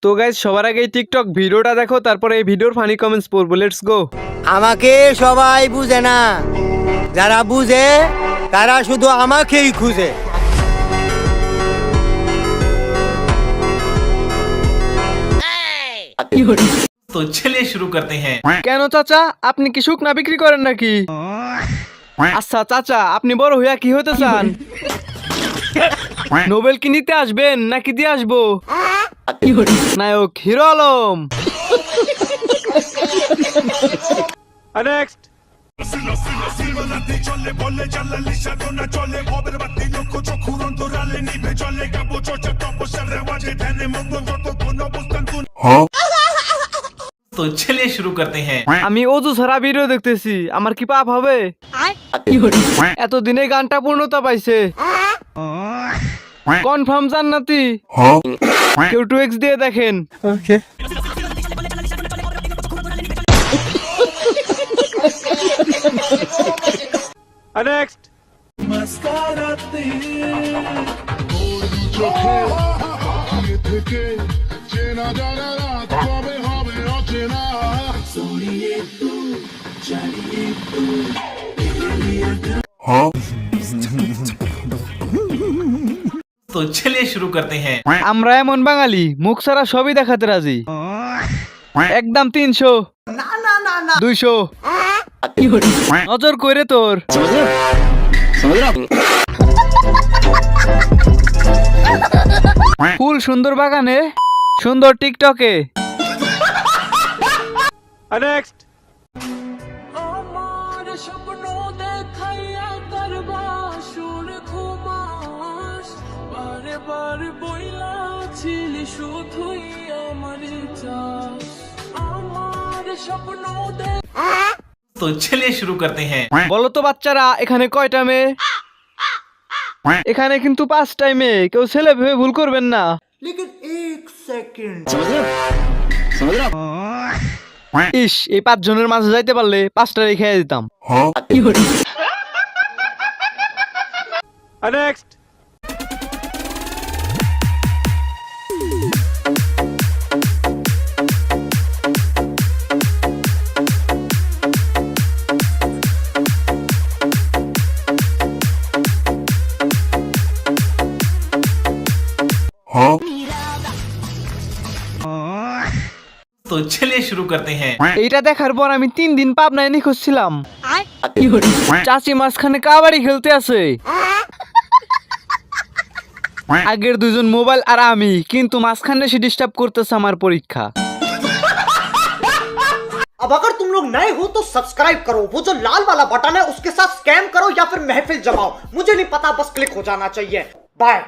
তো গাইস সবার আগে টিকটক ভিডিওটা দেখো, তারপরে এই ভিডিওর ফানি কমেন্টস পড়বো। Let's go. আমাকে সবাই বুঝে না, যারা বুঝে তারা শুধু আমাকেই খুঁজে। तो चलिए शुरू करते हैं। কেন চাচা, আপনি কি শুকনা বিক্রি করেন নাকি? আচ্ছা চাচা, আপনি বড় হইয়া কি হতে চান? নোবেল কি নিতে আসবেন নাকি দিয়ে আসবো? নায়ক হিরো আলম। নেক্সট। तो चलिए शुरू करते हैं। আমি অজু ছাড়া ভিডিও দেখতেছি, আমার কি পাপ হবে? এতদিনে গানটা পূর্ণতা পাইছে। কনফার্ম জান্নাতি। কেউ 2x দিয়ে দেখেন। নেক্সট। तो चलिए शुरू करते हैं। আমরা এমন বাঙালি, মুখ ছাড়া সবই দেখাতে রাজি। একদম 300, 200। নজর করে তোর। ফুল সুন্দর বাগানে, সুন্দর টিকটকে। নেক্সট। तो चलिए शुरू करते हैं। বলো তো বাচ্চারা, এখানে কয়টা মেয়ে? এখানে কিন্তু 5টাই মেয়ে, কেউ ছেলে ভেবে ভুল করবেন না। ইস, এই 5 জনের মাঝে যাইতে পারলে 5টা রেখে দিতাম। নেক্সট। तो चलिए शुरू करते हैं। এইটা দেখার পর আমি 3 দিন পাবনায় নিখোঁজ ছিলাম। চাচি মাঝখানে কাবাডি খেলতে আছে। আগের 2 জন মোবাইল আর আমি, কিন্তু মাঝখানে সে ডিস্টার্ব করতেছে আমার পরীক্ষা। अब अगर तुम लोग नए हो तो सब्सक्राइब करो, वो जो लाल वाला बटन है उसके साथ स्कैम करो या फिर महफिल जमाओ, मुझे नहीं पता, बस क्लिक हो जाना चाहिए। बाय।